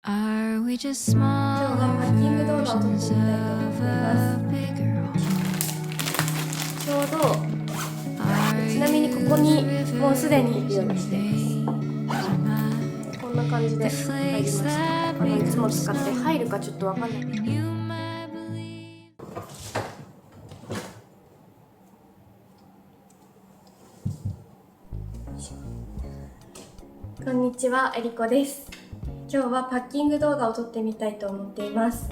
Are we just 今 small 日はハッキング動画を撮ってみたいと versions 思い of ます。 a bigger ちょうど Are ちなみにここにもうすでにいるようにしてい you ます。こんな感じで入りました。いつも使って入るかちょっとわかんない。 you might believe こんにちは、えりこです。今日はパッキング動画を撮ってみたいと思っています。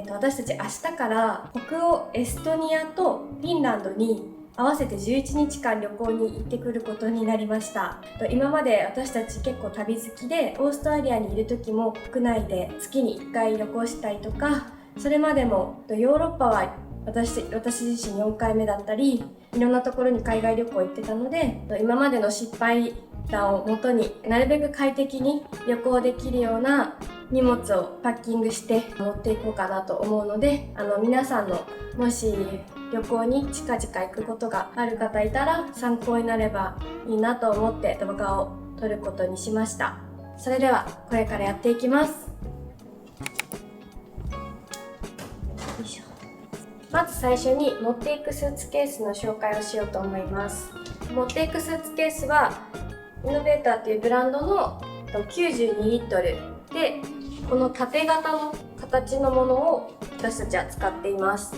私たち明日から北欧エストニアとフィンランドに合わせて11日間旅行に行ってくることになりました。今まで私たち結構旅好きで、オーストラリアにいる時も国内で月に1回旅行したりとか、それまでもヨーロッパは私自身4回目だったり、いろんなところに海外旅行行ってたので、今までの失敗談をもとになるべく快適に旅行できるような荷物をパッキングして持っていこうかなと思うので、皆さんのもし旅行に近々行くことがある方いたら参考になればいいなと思って動画を撮ることにしました。それではこれからやっていきます。よいしょ。まず最初に持っていくスーツケースの紹介をしようと思います。持っていくスーツケースはイノベーターというブランドの92リットルで、この縦型の形のものを私たちは使っています。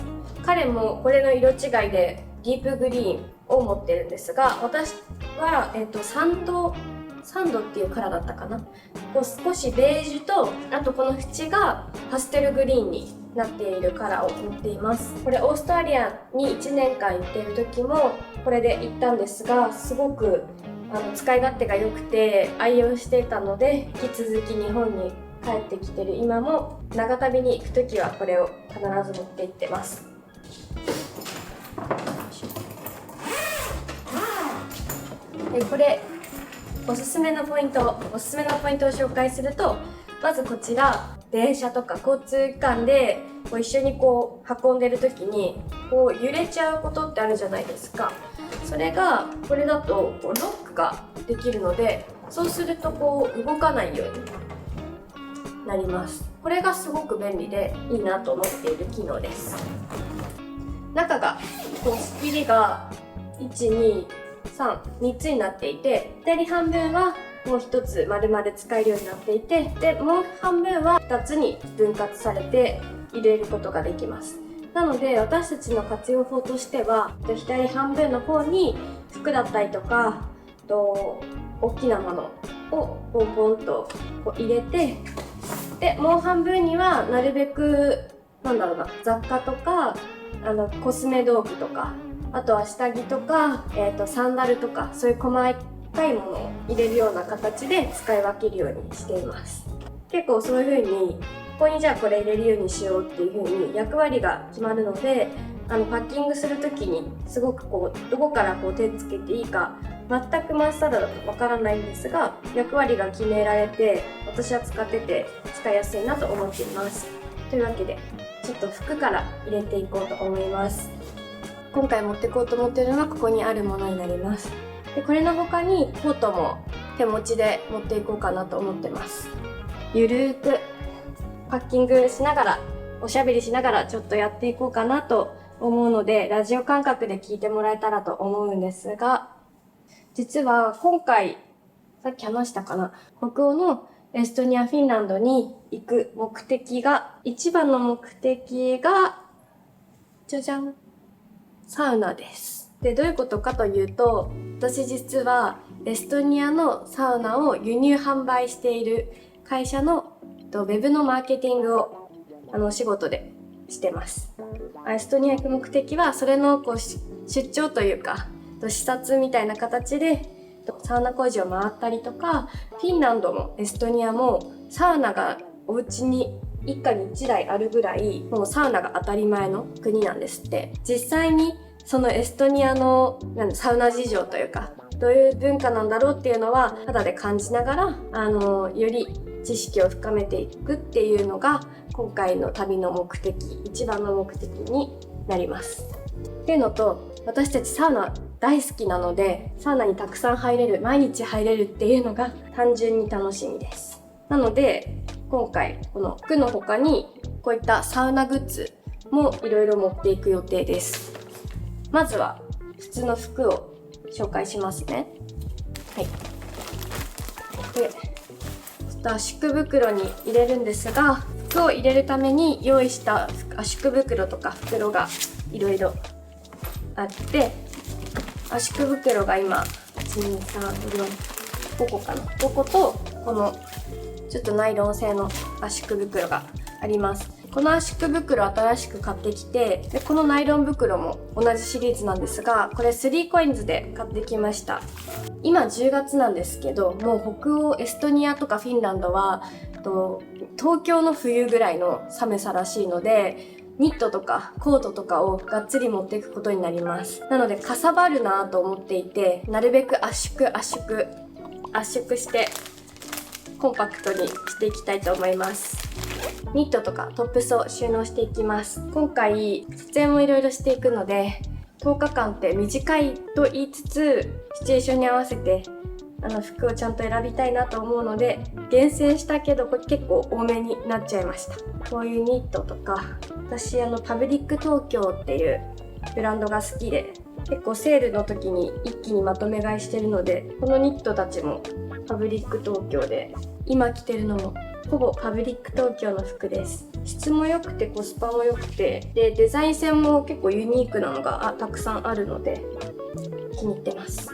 彼もこれの色違いでディープグリーンを持ってるんですが、私は、サンドっていうカラーだったかな。少しベージュと、あとこの縁がパステルグリーンになっているカラーを持っています。これオーストラリアに1年間行っている時もこれで行ったんですが、すごく使い勝手が良くて愛用していたので、引き続き日本に帰ってきてる今も長旅に行く時はこれを必ず持って行ってます。でこれおすすめのポイントを紹介すると、まずこちら、電車とか交通機関で一緒に運んでる時に揺れちゃうことってあるじゃないですか。それがこれだとロックができるので、そうすると動かないようになります。これがすごく便利でいいなと思っている機能です。中が仕切りが3つになっていて、左半分はもう1つ丸々使えるようになっていて、でもう半分は2つに分割されて入れることができます。なので私たちの活用法としては、左半分の方に服だったりとか大きなものをポンポンと入れて、でもう半分にはなるべく雑貨とかコスメ道具とか、あとは下着とか、サンダルとか、そういう細かいものを入れるような形で使い分けるようにしています。結構そういう風にここにじゃあこれ入れるようにしようっていう風に役割が決まるので、パッキングする時にすごくどこから手つけていいか全くまっさらだとわからないんですが、役割が決められて私は使ってて使いやすいなと思っています。というわけでちょっと服から入れていこうと思います。今回持っていこうと思っているのはここにあるものになります。でこれの他にコートも手持ちで持っていこうかなと思ってます。ゆるーくパッキングしながら、おしゃべりしながらちょっとやっていこうかなと思うので、ラジオ感覚で聞いてもらえたらと思うんですが、実は今回さっき話したかな、北欧のエストニア、フィンランドに行く一番の目的がじゃじゃん、サウナです。でどういうことかというと、私実はエストニアのサウナを輸入販売している会社のウェブのマーケティングをお仕事でしてます。エストニア行く目的はそれの出張というか視察みたいな形でサウナ工事を回ったりとか、フィンランドもエストニアもサウナがお家に一家に1台あるぐらい、もうサウナが当たり前の国なんですって。実際にそのエストニアのサウナ事情というか、どういう文化なんだろうっていうのは肌で感じながらより知識を深めていくっていうのが今回の旅の一番の目的になります。っていうのと、私たちサウナ大好きなので、サウナにたくさん入れる、毎日入れるっていうのが単純に楽しみです。なので今回この服の他にこういったサウナグッズもいろいろ持っていく予定です。まずは普通の服を紹介しますね。はい。で、ちょっと圧縮袋に入れるんですが、服を入れるために用意した圧縮袋とか袋がいろいろあって、圧縮袋が今1、2、3、4、5個かな。5個とこのちょっとナイロン製の圧縮袋があります。この圧縮袋新しく買ってきて、でこのナイロン袋も同じシリーズなんですが、これ3COINS で買ってきました。今10月なんですけど、もう北欧エストニアとかフィンランドは東京の冬ぐらいの寒さらしいので、ニットとかコートとかをがっつり持っていくことになります。なのでかさばるなと思っていて、なるべく圧縮してコンパクトにしていきたいと思います。ニットとかトップスを収納していきます。今回撮影もいろいろしていくので、10日間って短いと言いつつシチュエーションに合わせて服をちゃんと選びたいなと思うので、厳選したけどこれ結構多めになっちゃいました。こういうニットとか、私パブリック東京っていうブランドが好きで、結構セールの時に一気にまとめ買いしてるので、このニットたちもパブリック東京で、今着てるのもほぼパブリック東京の服です。質も良くてコスパも良くて、でデザイン性も結構ユニークなのがたくさんあるので気に入ってます。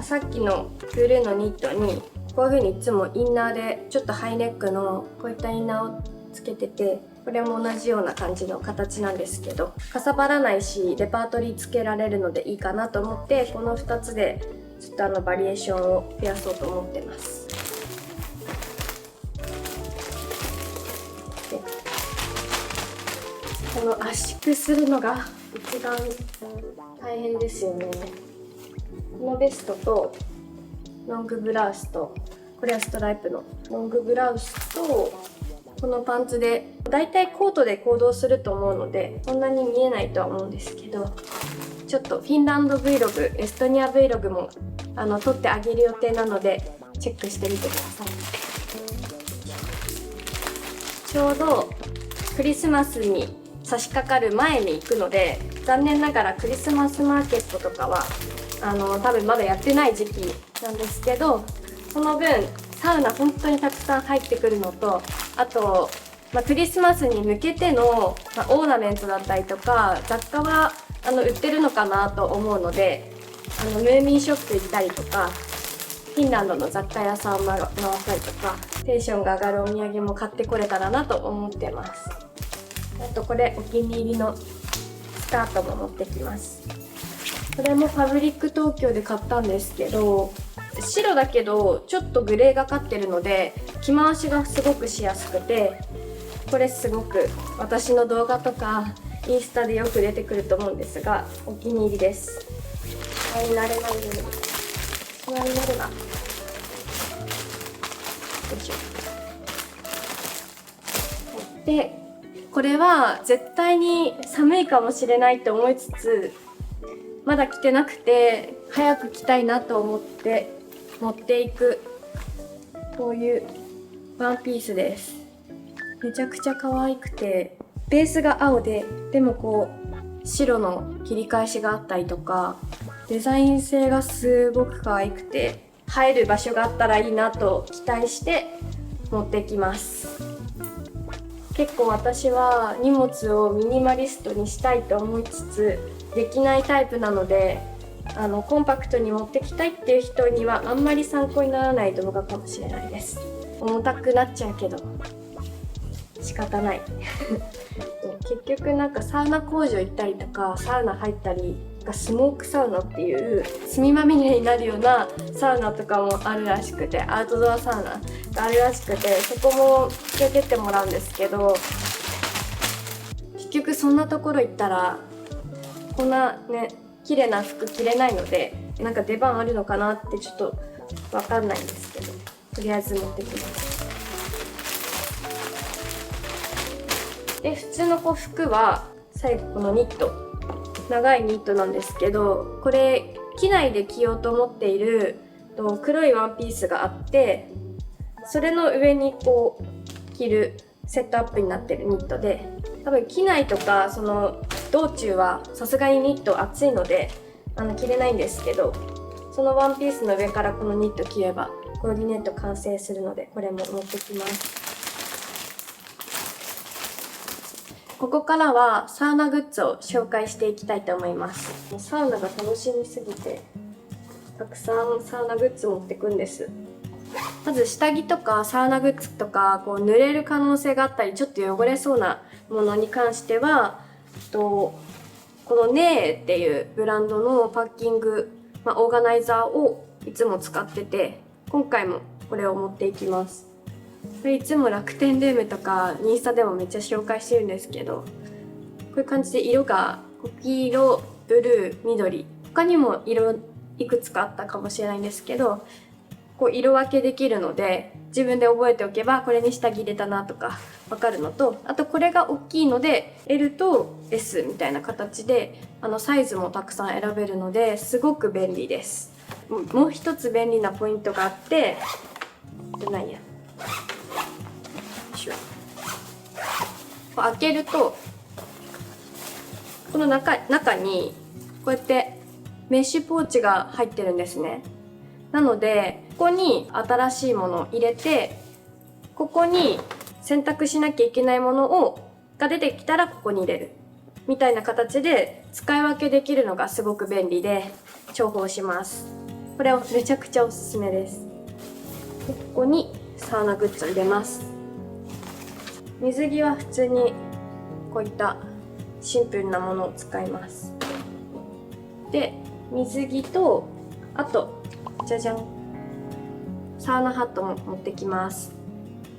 さっきのブルーのニットにこういう風にいつもインナーでちょっとハイネックのこういったインナーをつけてて、これも同じような感じの形なんですけど、かさばらないしレパートリーつけられるのでいいかなと思って、この2つでちょっとバリエーションを増やそうと思ってます。でこの圧縮するのが一番大変ですよね。このベストとロングブラウスと、これはストライプのロングブラウスとこのパンツで、だいたいコートで行動すると思うのでそんなに見えないとは思うんですけど、ちょっとフィンランド Vlog、エストニア Vlog も撮ってあげる予定なのでチェックしてみてください。ちょうどクリスマスに差し掛かる前に行くので、残念ながらクリスマスマーケットとかは多分まだやってない時期なんですけど、その分サウナ本当にたくさん入ってくるのと、あと、クリスマスに向けての、オーナメントだったりとか雑貨は売ってるのかなと思うので、ムーミンショップ行ったりとか、フィンランドの雑貨屋さんを回ったりとか、テンションが上がるお土産も買ってこれたらなと思ってます。あとこれお気に入りのスカートも持ってきます。これもパブリック東京で買ったんですけど、白だけどちょっとグレーがかってるので着回しがすごくしやすくて、これすごく私の動画とかインスタでよく出てくると思うんですが、お気に入りです。シワになれないように、シワになるな。よいしょ。でこれは絶対に寒いかもしれないと思いつつ、まだ着てなくて早く着たいなと思って持っていく、こういうワンピースです。めちゃくちゃ可愛くて、ベースが青で、でもこう白の切り返しがあったりとか、デザイン性がすごく可愛くて、入る場所があったらいいなと期待して持ってきます。結構私は荷物をミニマリストにしたいと思いつつできないタイプなので、コンパクトに持ってきたいっていう人にはあんまり参考にならない動画かもしれないです。重たくなっちゃうけど仕方ない結局サウナ工場行ったりとかサウナ入ったり、スモークサウナっていう炭まみれになるようなサウナとかもあるらしくて、アウトドアサウナがあるらしくて、そこも連れてってもらうんですけど、結局そんなところ行ったらこんなね綺麗な服着れないので、出番あるのかなってちょっとわかんないんですけど、とりあえず持ってきます。で普通の服は最後このニット、長いニットなんですけど、これ機内で着ようと思っている黒いワンピースがあって、それの上にこう着るセットアップになってるニットで、多分機内とかその道中はさすがにニット暑いので着れないんですけど、そのワンピースの上からこのニット着ればコーディネート完成するので、これも持ってきます。ここからはサウナグッズを紹介していきたいと思います。サウナが楽しみすぎてたくさんサウナグッズ持ってくんです。まず下着とかサウナグッズとかこう濡れる可能性があったりちょっと汚れそうなものに関してはこのネーっていうブランドのパッキング、オーガナイザーをいつも使ってて、今回もこれを持っていきます。これいつも楽天ルームとかインスタでもめっちゃ紹介してるんですけど、こういう感じで色が黄色、ブルー、緑、他にも色いくつかあったかもしれないんですけど、こう色分けできるので自分で覚えておけばこれに下着入れたなとか分かるのと、あとこれが大きいので L と S みたいな形でサイズもたくさん選べるのですごく便利です。もう一つ便利なポイントがあって、何や開けるとこの中にこうやってメッシュポーチが入ってるんですね。なのでここに新しいものを入れて、ここに選択しなきゃいけないものが出てきたらここに入れるみたいな形で使い分けできるのがすごく便利で重宝します。これをめちゃくちゃおすすめです。でここにサウナグッズを入れます。水着は普通にこういったシンプルなものを使います。で水着と、あとじゃじゃん、サウナハットも持ってきます。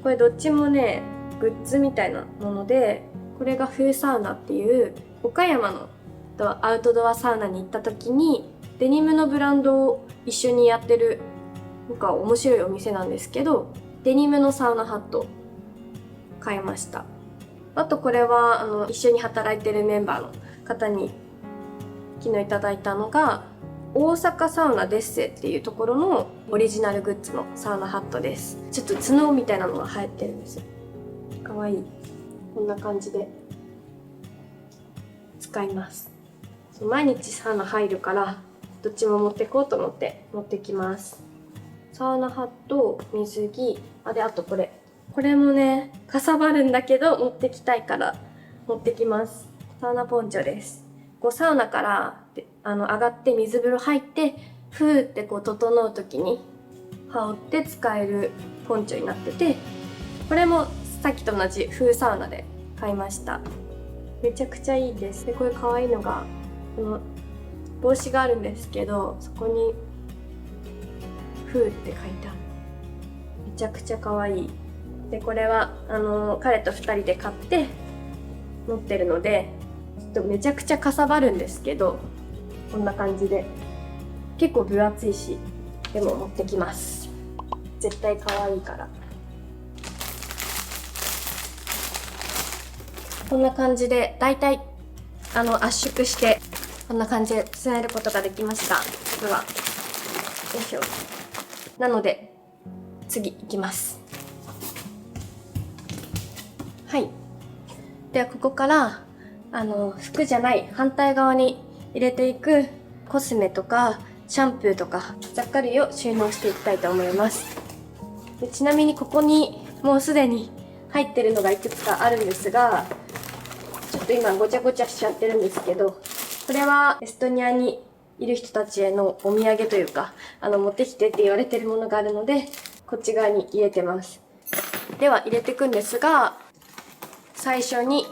これどっちもねグッズみたいなもので、これが風サウナっていう岡山のアウトドアサウナに行った時にデニムのブランドを一緒にやってるなんか面白いお店なんですけど、デニムのサウナハット買いました。あとこれは一緒に働いてるメンバーの方に昨日いただいたのが大阪サウナデッセっていうところのオリジナルグッズのサウナハットです。ちょっと角みたいなのが入ってるんですよ。かわいい。こんな感じで使います。毎日サウナ入るからどっちも持ってこうと思って持ってきます。サウナハット、水着、であとこれもねかさばるんだけど持ってきたいから持ってきます。サウナポンチョです。サウナから上がって水風呂入ってふーって整う時に羽織って使えるポンチョになってて、これもさっきと同じ風サウナで買いました。めちゃくちゃいいです。でこれ可愛いのがこの帽子があるんですけど、そこにふーって書いてある。めちゃくちゃ可愛い。でこれは彼と2人で買って持ってるのでちょっとめちゃくちゃかさばるんですけど、こんな感じで結構分厚いし、でも持ってきます。絶対可愛いから。こんな感じでだいたい圧縮してこんな感じで伝えることができました。ではよいしょ。なので次いきます。はい。ではここから服じゃない反対側に入れていくコスメとかシャンプーとか雑貨類を収納していきたいと思います。でちなみにここにもうすでに入ってるのがいくつかあるんですが、ちょっと今ごちゃごちゃしちゃってるんですけど、これはエストニアにいる人たちへのお土産というか持ってきてって言われてるものがあるのでこっち側に入れてます。では入れていくんですが、最初に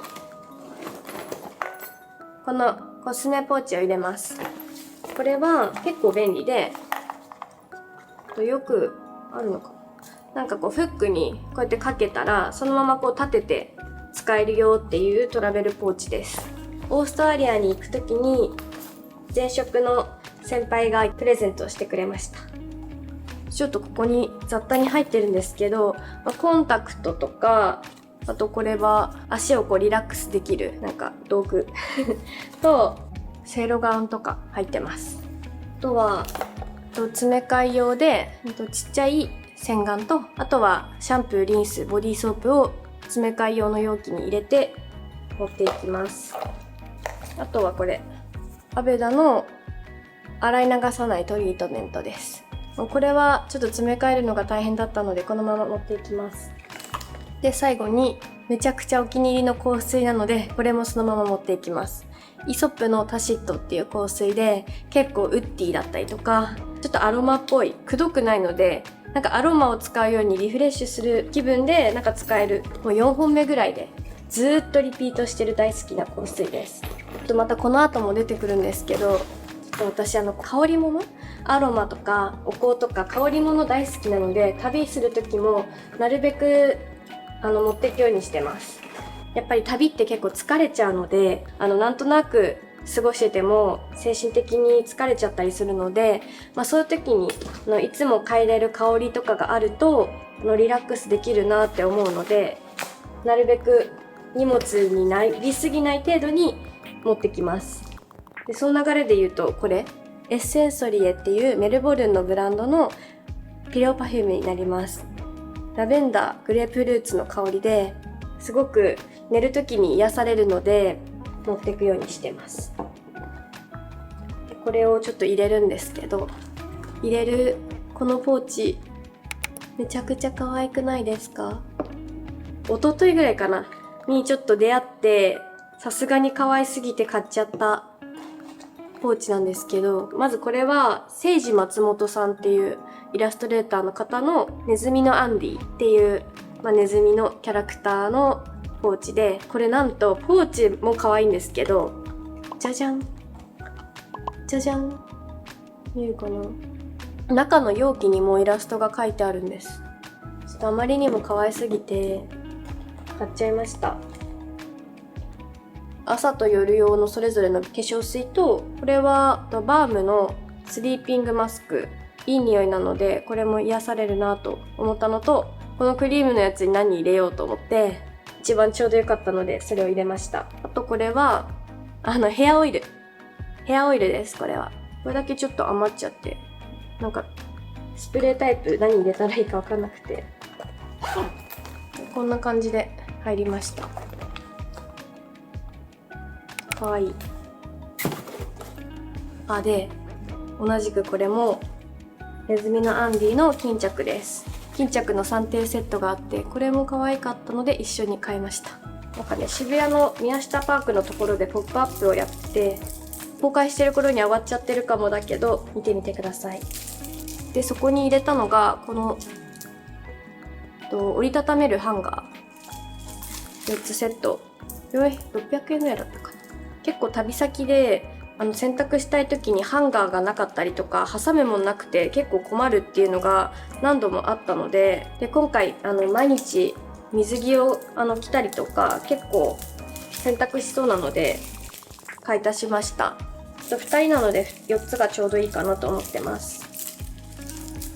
このコスメポーチを入れます。これは結構便利で、よくあるのかな、なんかフックにこうやってかけたらそのまま立てて使えるよっていうトラベルポーチです。オーストラリアに行く時に前職の先輩がプレゼントをしてくれました。ちょっとここに雑多に入ってるんですけど、コンタクトとか、あとこれは足をリラックスできるなんか道具とセイロガンとか入ってます。あとは詰め替え用でちっちゃい洗顔と、あとはシャンプー、リンス、ボディーソープを詰め替え用の容器に入れて持っていきます。あとはこれアベダの洗い流さないトリートメントです。これはちょっと詰め替えるのが大変だったのでこのまま持っていきます。で最後にめちゃくちゃお気に入りの香水なのでこれもそのまま持っていきます。イソップのタシットっていう香水で結構ウッディだったりとかちょっとアロマっぽい、くどくないのでなんかアロマを使うようにリフレッシュする気分でなんか使える、もう4本目ぐらいでずーっとリピートしてる大好きな香水です。またこの後も出てくるんですけど、私香り物、アロマとかお香とか香り物大好きなので旅する時もなるべく持っていくようにしてます。やっぱり旅って結構疲れちゃうのでなんとなく過ごしてても精神的に疲れちゃったりするので、そういう時にいつも嗅いでる香りとかがあるとリラックスできるなって思うので、なるべく荷物になりすぎない程度に持ってきます。でその流れで言うとこれエッセンソリエっていうメルボルンのブランドのピローパフュームになります。ラベンダー、グレープフルーツの香りですごく寝る時に癒されるので持っていくようにしてます。でこれをちょっと入れるんですけど、入れるこのポーチめちゃくちゃ可愛くないですか？一昨日ぐらいかなにちょっと出会ってさすがに可愛すぎて買っちゃったポーチなんですけど、まずこれはセイジ松本さんっていうイラストレーターの方のネズミのアンディっていう、ネズミのキャラクターのポーチで、これなんとポーチも可愛いんですけど、じゃじゃんじゃじゃん、見えるかな、中の容器にもイラストが描いてあるんです。ちょっとあまりにも可愛すぎて買っちゃいました。朝と夜用のそれぞれの化粧水と、これはバームのスリーピングマスク、いい匂いなのでこれも癒されるなと思ったのと、このクリームのやつに何入れようと思って一番ちょうど良かったのでそれを入れました。あとこれはヘアオイルです。これだけちょっと余っちゃって、なんかスプレータイプ何入れたらいいか分かんなくて、こんな感じで入りました。かわいい。で同じくこれもネズミのアンディの巾着です。巾着の3点セットがあって、これも可愛かったので一緒に買いました。なんかね、渋谷の宮下パークのところでポップアップをやって公開してる頃に上がっちゃってるかもだけど見てみてください。でそこに入れたのがこの折りたためるハンガー4つセット、600円ぐらいだったかな。結構旅先で洗濯したい時にハンガーがなかったりとか挟むもんなくて結構困るっていうのが何度もあったので、今回毎日水着を着たりとか結構洗濯しそうなので買い足しました。2人なので4つがちょうどいいかなと思ってます。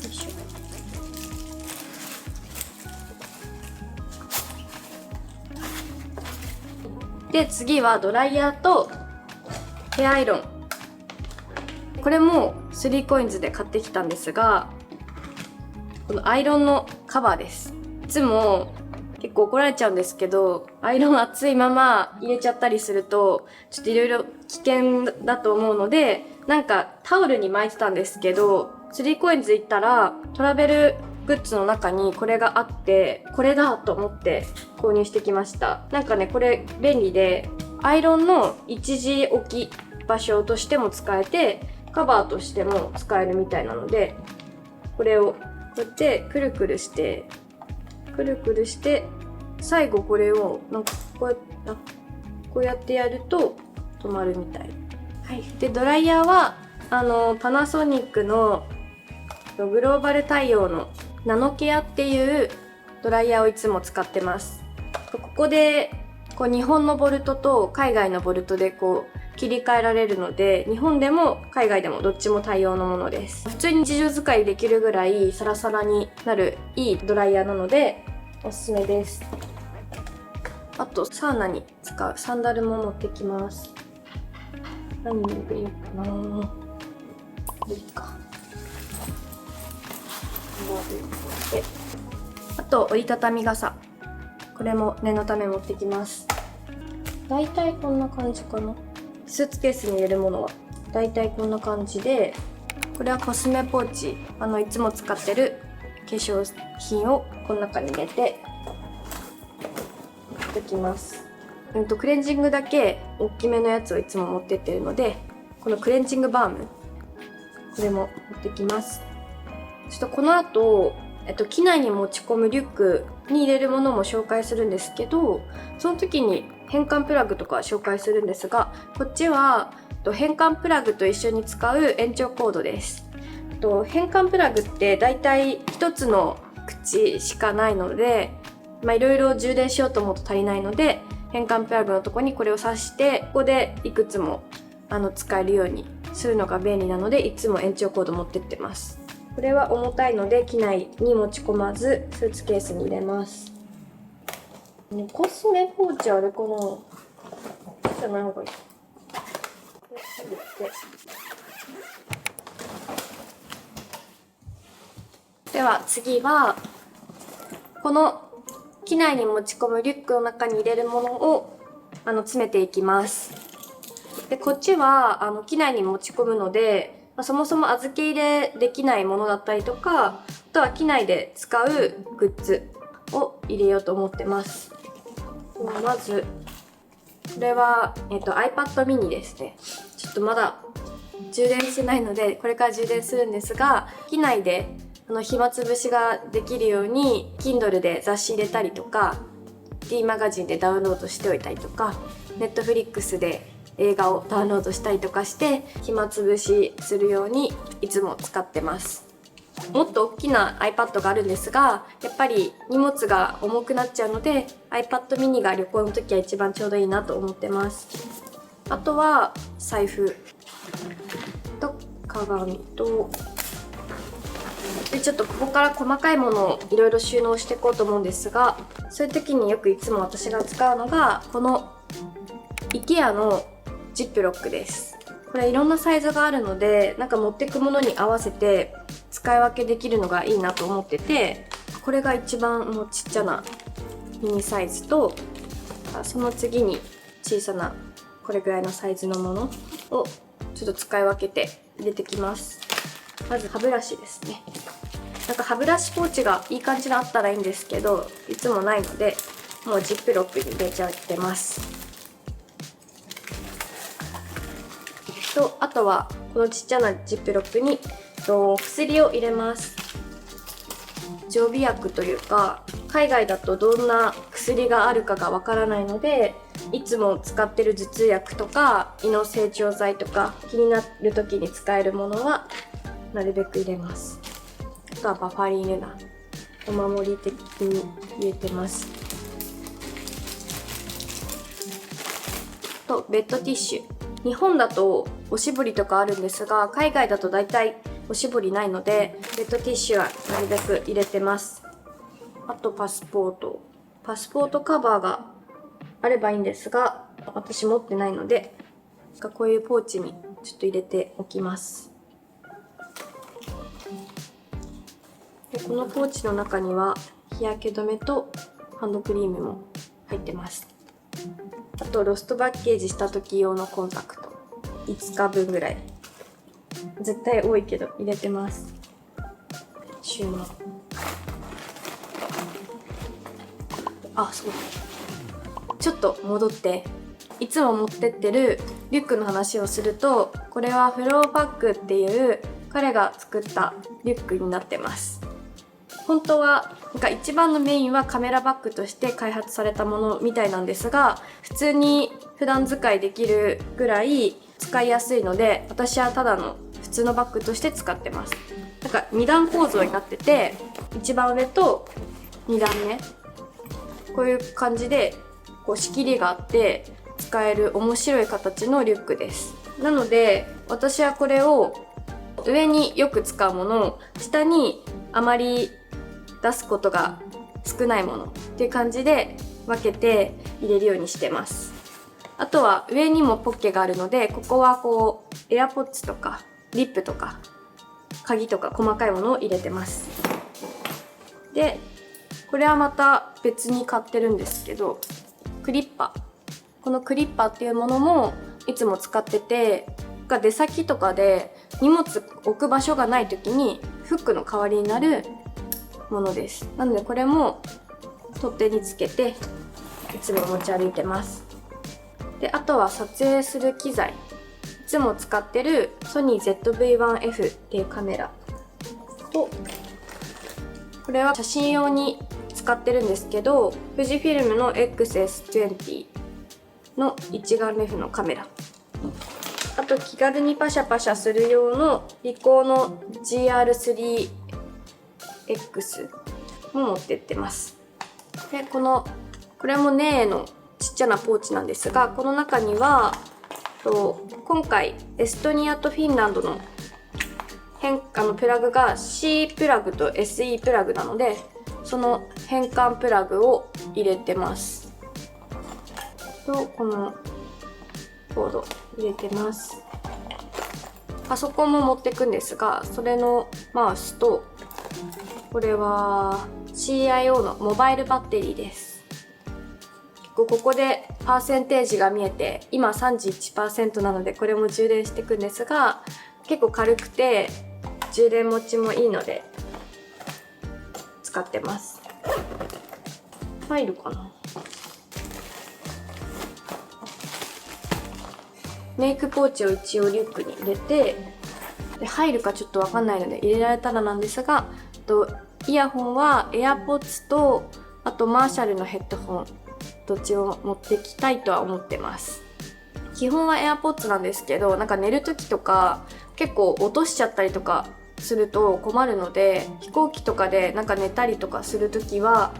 よいしょ。で次はドライヤーとヘアアイロン。これも3COINSで買ってきたんですが、このアイロンのカバーです。いつも結構怒られちゃうんですけど、アイロン熱いまま入れちゃったりするとちょっといろいろ危険だと思うので、なんかタオルに巻いてたんですけど、3COINS行ったらトラベルグッズの中にこれがあって、これだと思って購入してきました。なんかね、これ便利でアイロンの一時置き場所としても使えてカバーとしても使えるみたいなので、これをこうやってくるくるして最後これをなんかこうやってやると止まるみたい。はい。でドライヤーはパナソニックのグローバル対応のナノケアっていうドライヤーをいつも使ってます。ここで日本のボルトと海外のボルトで切り替えられるので、日本でも海外でもどっちも対応のものです。普通に日常使いできるぐらいサラサラになるいいドライヤーなのでおすすめです。あとサウナに使うサンダルも持ってきます。何に入れようかな。いいか。ということで、あと折りたたみ傘、これも念のため持ってきます。だいたいこんな感じかな。スーツケースに入れるものはだいたいこんな感じで、これはコスメポーチ、いつも使ってる化粧品をこの中に入れておきます。クレンジングだけ大きめのやつをいつも持ってってるので、このクレンジングバーム、これも持ってきます。ちょっとこの後、機内に持ち込むリュックに入れるものも紹介するんですけど、その時に変換プラグとか紹介するんですが、こっちは変換プラグと一緒に使う延長コードです。変換プラグってだいたい1つの口しかないので、いろいろ充電しようと思うと足りないので、変換プラグのとこにこれを挿して、ここでいくつも使えるようにするのが便利なので、いつも延長コード持ってってます。これは重たいので機内に持ち込まずスーツケースに入れます。コスメポーチあれかな、じゃない方がいい。では次はこの機内に持ち込むリュックの中に入れるものを詰めていきます。でこっちは機内に持ち込むので、そもそも預け入れできないものだったりとか、あとは機内で使うグッズを入れようと思ってます。まずこれは、iPad mini ですね。ちょっとまだ充電してないのでこれから充電するんですが、機内で暇つぶしができるように Kindle で雑誌入れたりとか D マガジンでダウンロードしておいたりとか、 Netflix で映画をダウンロードしたりとかして暇つぶしするようにいつも使ってます。もっと大きな iPad があるんですが、やっぱり荷物が重くなっちゃうので iPad mini が旅行の時は一番ちょうどいいなと思ってます。あとは財布と鏡と、でちょっとここから細かいものをいろいろ収納していこうと思うんですが、そういう時によくいつも私が使うのがこの IKEA のジップロックです。これいろんなサイズがあるので、持ってくものに合わせて使い分けできるのがいいなと思ってて、これが一番もうちっちゃなミニサイズと、その次に小さなこれぐらいのサイズのものをちょっと使い分けて入れてきます。まず歯ブラシですね。歯ブラシポーチがいい感じのあったらいいんですけど、いつもないのでもうジップロックに入れちゃってます。あとはこのちっちゃなジップロックに薬を入れます。常備薬というか、海外だとどんな薬があるかがわからないので、いつも使ってる頭痛薬とか胃の整腸剤とか気になる時に使えるものはなるべく入れます。あとはバファリンルナ、お守り的に入れてます。とベッドティッシュ、日本だとおしぼりとかあるんですが、海外だとだいたいおしぼりないのでベッドティッシュはなるべく入れてます。あとパスポートカバーがあればいいんですが、私持ってないのでこういうポーチにちょっと入れておきます。でこのポーチの中には日焼け止めとハンドクリームも入ってます。あとロストパッケージした時用のコンタクト5日分ぐらい、絶対多いけど入れてます。収納、そうちょっと戻って、いつも持ってってるリュックの話をすると、これはフローパックっていう彼が作ったリュックになってます。本当は一番のメインはカメラバッグとして開発されたものみたいなんですが、普通に普段使いできるぐらい使いやすいので、私はただの普通のバッグとして使ってます。2段構造になってて、一番上と2段目、こういう感じで仕切りがあって使える面白い形のリュックです。なので私はこれを上によく使うものを下にあまり出すことが少ないものっていう感じで分けて入れるようにしてます。あとは上にもポッケがあるので、ここはエアポッツとかリップとか鍵とか細かいものを入れてます。でこれはまた別に買ってるんですけど、クリッパ、このクリッパっていうものもいつも使ってて、出先とかで荷物置く場所がない時にフックの代わりになるものです。なのでこれも取っ手につけていつも持ち歩いてます。であとは撮影する機材、いつも使ってるソニー ZV-1F っていうカメラと、これは写真用に使ってるんですけど、富士フィルムの XS20 の一眼レフのカメラ、あと気軽にパシャパシャする用のリコーの GR3X も持ってってます。でこれもネーのちっちゃなポーチなんですが、この中には今回エストニアとフィンランドのプラグが C プラグと SE プラグなので、その変換プラグを入れてます。とこのコード入れてます。パソコンも持ってくんですが、それのマウスと、これは CIO のモバイルバッテリーです。ここでパーセンテージが見えて、今 31% なのでこれも充電していくんですが、結構軽くて充電持ちもいいので使ってます。入るかな。メイクポーチを一応リュックに入れて、で入るかちょっとわかんないので入れられたらなんですが、イヤホンは AirPods とあとマーシャルのヘッドホン、どっちを持ってきたいとは思ってます。基本は AirPods なんですけど、寝る時とか結構落としちゃったりとかすると困るので、飛行機とかで寝たりとかする時は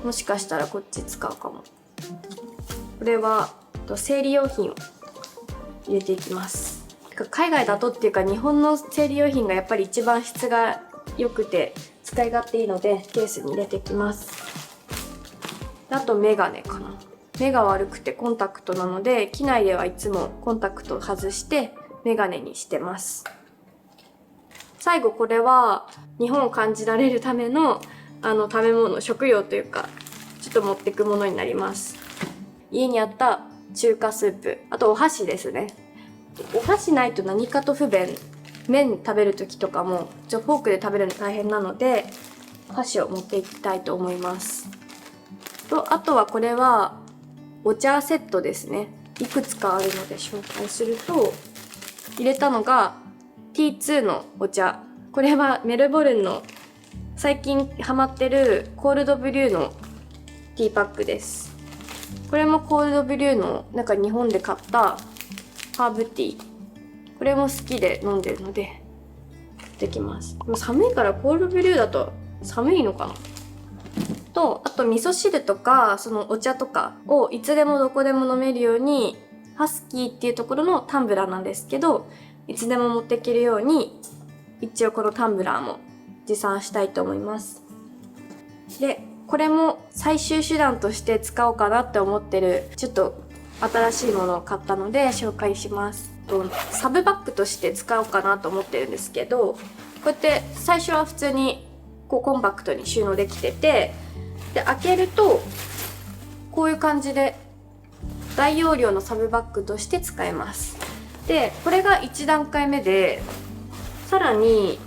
もしかしたらこっち使うかも。これは生理用品を入れていきます。海外だとっていうか、日本の生理用品がやっぱり一番質が良くて使い勝手いいのでケースに入れていきます。あとメガネかな。目が悪くてコンタクトなので、機内ではいつもコンタクトを外してメガネにしてます。最後これは日本を感じられるための食べ物、食料というかちょっと持ってくものになります。家にあった中華スープ、あとお箸ですね。お箸ないと何かと不便。麺食べる時とかもフォークで食べるの大変なので、箸を持っていきたいと思います。あとはこれはお茶セットですね。いくつかあるので紹介すると、入れたのが T2 のお茶。これはメルボルンの最近ハマってるコールドブリューのティーパックです。これもコールドブリューの日本で買ったハーブティー。これも好きで飲んでるのでできます。もう寒いからコールドブリューだと寒いのかな。あと味噌汁とかそのお茶とかをいつでもどこでも飲めるように、ハスキーっていうところのタンブラーなんですけど、いつでも持っていけるように一応このタンブラーも持参したいと思います。でこれも最終手段として使おうかなって思ってるちょっと新しいものを買ったので紹介します。サブバッグとして使おうかなと思ってるんですけど、こうやって最初は普通にコンパクトに収納できてて、で開けるとこういう感じで大容量のサブバッグとして使えます。でこれが1段階目で、さらに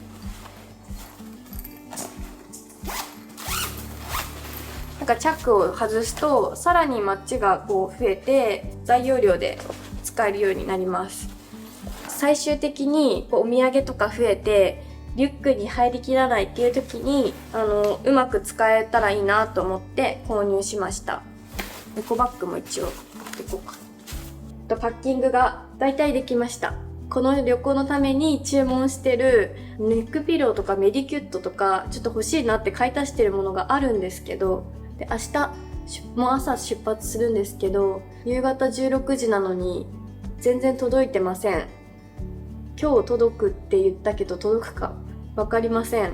チャックを外すとさらにマッチが増えて大容量で使えるようになります。最終的にお土産とか増えてリュックに入りきらないっていう時にうまく使えたらいいなと思って購入しました。エコバッグも一応買っていこうか。パッキングが大体できました。この旅行のために注文してるネックピローとかメディキュットとかちょっと欲しいなって買い足してるものがあるんですけど、で明日もう朝出発するんですけど、夕方16時なのに全然届いてません。今日届くって言ったけど届くか分かりません。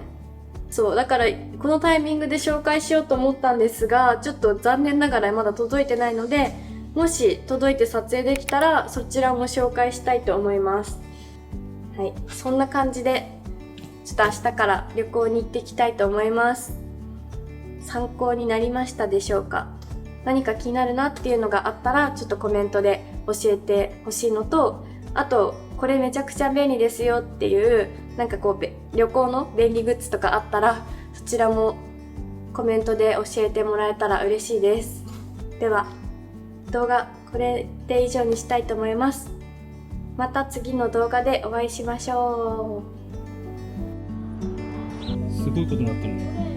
そうだからこのタイミングで紹介しようと思ったんですが、ちょっと残念ながらまだ届いてないので、もし届いて撮影できたらそちらも紹介したいと思います。はい、そんな感じでちょっと明日から旅行に行ってきたいと思います。参考になりましたでしょうか？何か気になるなっていうのがあったらちょっとコメントで教えてほしいのと、あとこれめちゃくちゃ便利ですよっていうなんかこう旅行の便利グッズとかあったらそちらもコメントで教えてもらえたら嬉しいです。では動画これで以上にしたいと思います。また次の動画でお会いしましょう。すごいことになってるね。